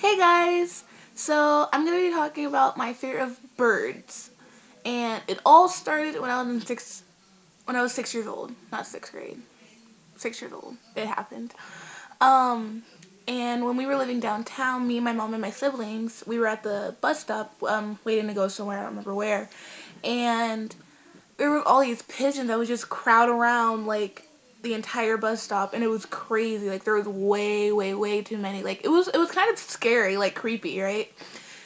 Hey guys! So I'm gonna be talking about my fear of birds, and it all started when I was 6 years old, not sixth grade. 6 years old. It happened. Um, and when we were living downtown, me, my mom, and my siblings, we were at the bus stop, waiting to go somewhere. I don't remember where, and there were all these pigeons that would just crowd around like the entire bus stop, and it was crazy. Like there was way, way, way too many. Like it was kind of scary, like creepy, right?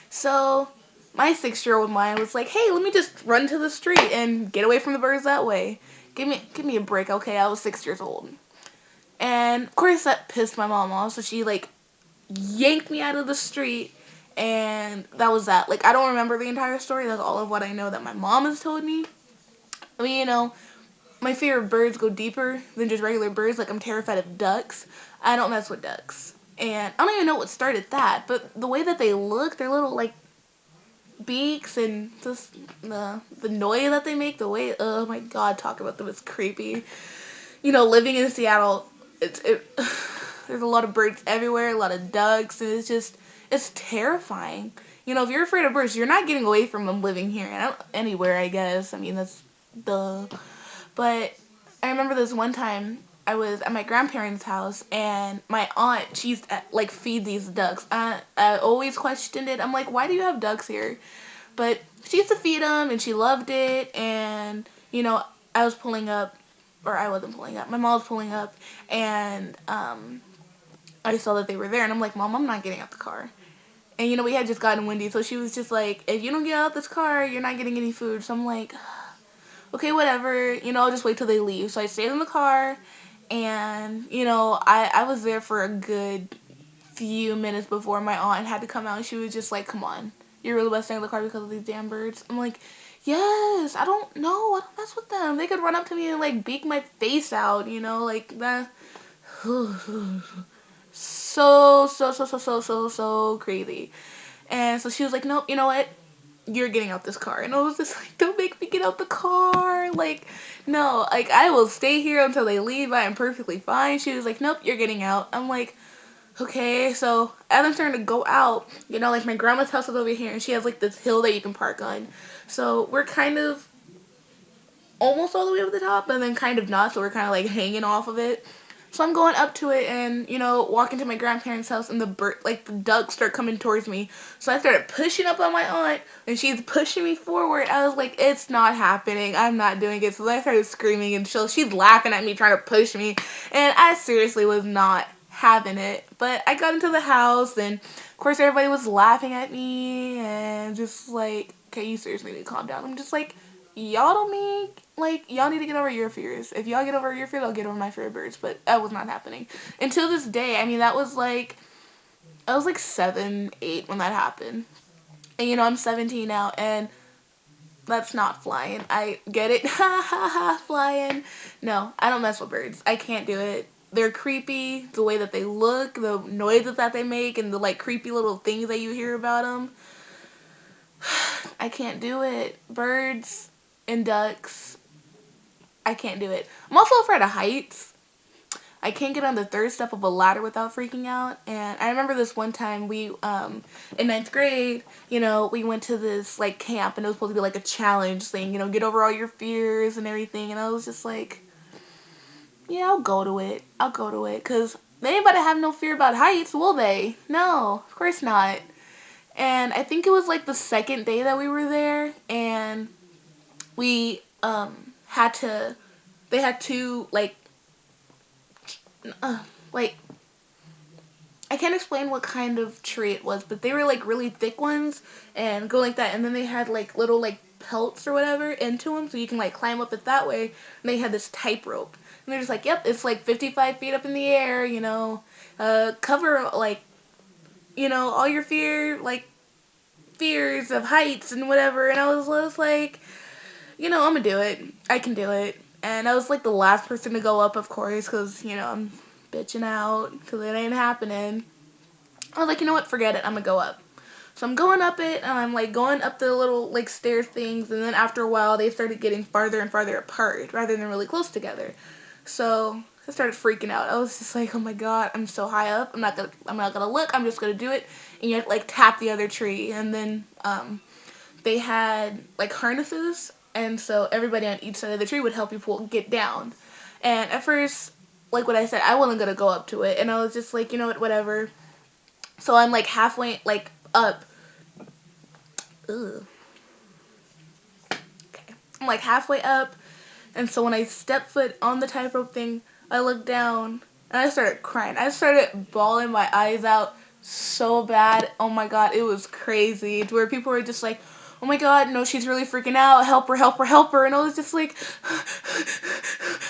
So my 6 year old mind was like, hey, let me just run to the street and get away from the birds that way. Give me a break, okay? I was 6 years old, and of course that pissed my mom off. So she like yanked me out of the street, and that was that. Like I don't remember the entire story. That's all of what I know that my mom has told me. I mean, my fear of birds go deeper than just regular birds. Like I'm terrified of ducks. I don't mess with ducks. And I don't even know what started that, but the way that they look, their little like beaks and just the noise that they make, the way, oh my god, talk about them, it's creepy. Living in Seattle, it there's a lot of birds everywhere, a lot of ducks, and it's terrifying. If you're afraid of birds, you're not getting away from them living here anywhere, I guess. I mean, that's the but I remember this one time I was at my grandparents' house, and my aunt, she used to like feed these ducks. I always questioned it. I'm like, why do you have ducks here? But she used to feed them, and she loved it. And I was pulling up, or I wasn't pulling up. My mom was pulling up, and I saw that they were there, and I'm like, Mom, I'm not getting out the car. And we had just gotten windy, so she was just like, if you don't get out this car, you're not getting any food. So I'm like, okay, whatever, I'll just wait till they leave. So I stayed in the car, and, I was there for a good few minutes before my aunt had to come out, and she was just like, come on, you're really about to stay in the car because of these damn birds? I'm like, yes, I don't know, I don't mess with them. They could run up to me and, like, beak my face out, like, that. So crazy. And so she was like, nope, you know what? You're getting out this car. And I was just like, don't make me get out the car. Like, no, like, I will stay here until they leave. I am perfectly fine. She was like, nope, you're getting out. I'm like, okay. So as I'm starting to go out, like, my grandma's house is over here, and she has, like, this hill that you can park on. So we're kind of almost all the way up the top, and then kind of not. So we're kind of, like, hanging off of it. So I'm going up to it, and walking to my grandparents' house, and the ducks start coming towards me. So I started pushing up on my aunt, and she's pushing me forward. I was like, it's not happening. I'm not doing it. So then I started screaming, and she's laughing at me, trying to push me, and I seriously was not having it. But I got into the house, and of course everybody was laughing at me, and just like, okay, you seriously need to calm down. I'm just like, y'all don't mean, like, y'all need to get over your fears. If y'all get over your fears, I'll get over my fear of birds. But that was not happening until this day. I mean, I was like 7, 8 when that happened, and I'm 17 now, and that's not flying. I get it. Ha ha ha, flying. No, I don't mess with birds. I can't do it. They're creepy. The way that they look, the noises that they make, and the like creepy little things that you hear about them. I can't do it. Birds and ducks, I can't do it. I'm also afraid of heights. I can't get on the third step of a ladder without freaking out. And I remember this one time we, in ninth grade, we went to this, like, camp, and it was supposed to be, like, a challenge thing, get over all your fears and everything. And I was just like, yeah, I'll go to it. I'll go to it. Because they ain't about to have no fear about heights, will they? No, of course not. And I think it was, like, the second day that we were there, and we, had to, they had to, like, I can't explain what kind of tree it was, but they were like really thick ones and go like that, and then they had like little like pelts or whatever into them, so you can like climb up it that way. And they had this tightrope, and they're just like, yep, it's like 55 feet up in the air, cover like, all your fears of heights and whatever. And I was like, I'm gonna do it. I can do it. And I was like the last person to go up, of course, because I'm bitching out because it ain't happening. I was like, you know what, forget it, I'm gonna go up. So I'm going up it, and I'm like going up the little like stair things, and then after a while they started getting farther and farther apart rather than really close together. So I started freaking out. I was just like, oh my god, I'm so high up. I'm not gonna look. I'm just gonna do it. And you have to like tap the other tree. And then they had like harnesses, and so everybody on each side of the tree would help you get down. And at first, like what I said, I wasn't gonna go up to it, and I was just like, you know what, whatever. So I'm like halfway like up. Ugh. Okay. I'm like halfway up, and so when I step foot on the tightrope thing, I looked down and I started crying. I started bawling my eyes out so bad. Oh my god, it was crazy. To where people were just like, oh my god, no, she's really freaking out. Help her, help her, help her. And I was just like,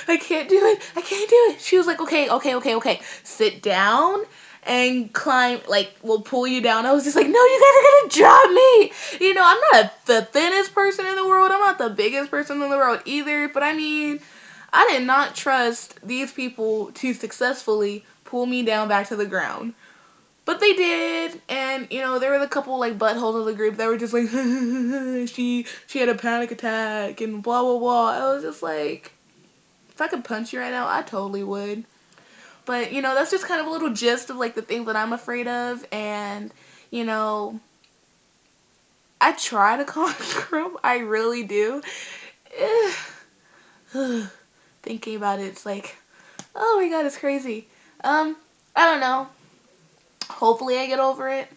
I can't do it. I can't do it. She was like, okay. Sit down and climb, like, we'll pull you down. I was just like, no, you guys are gonna drop me. You know, I'm not the thinnest person in the world. I'm not the biggest person in the world either. But I mean, I did not trust these people to successfully pull me down back to the ground. But they did, and, you know, there were a couple, like, buttholes of the group that were just like, she had a panic attack, and blah, blah, blah. I was just like, if I could punch you right now, I totally would. But, you know, that's just kind of a little gist of, like, the things that I'm afraid of, and, you know, I try to conquer them. I really do. Thinking about it, it's like, oh my god, it's crazy. I don't know. Hopefully I get over it.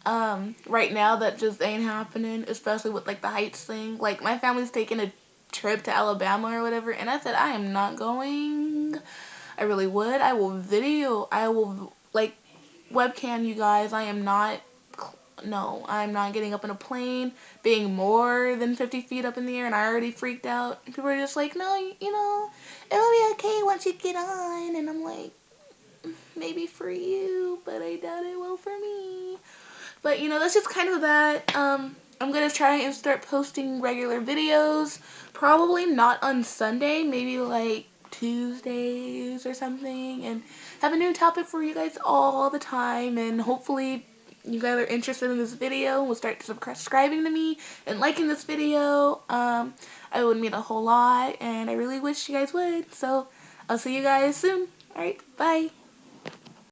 Right now that just ain't happening, especially with like the heights thing. Like my family's taking a trip to Alabama or whatever, and I said I am not going. I really would. I will like webcam you guys. I am not, no, I'm not getting up in a plane, being more than 50 feet up in the air, and I already freaked out. People are just like, no, you know, it'll be okay once you get on, and I'm like, maybe for you, but I doubt it will for me. But, you know, that's just kind of that. I'm going to try and start posting regular videos. Probably not on Sunday. Maybe, like, Tuesdays or something. And have a new topic for you guys all the time. And hopefully you guys are interested in this video. Will start subscribing to me and liking this video. I would mean a whole lot. And I really wish you guys would. So, I'll see you guys soon. Alright, bye.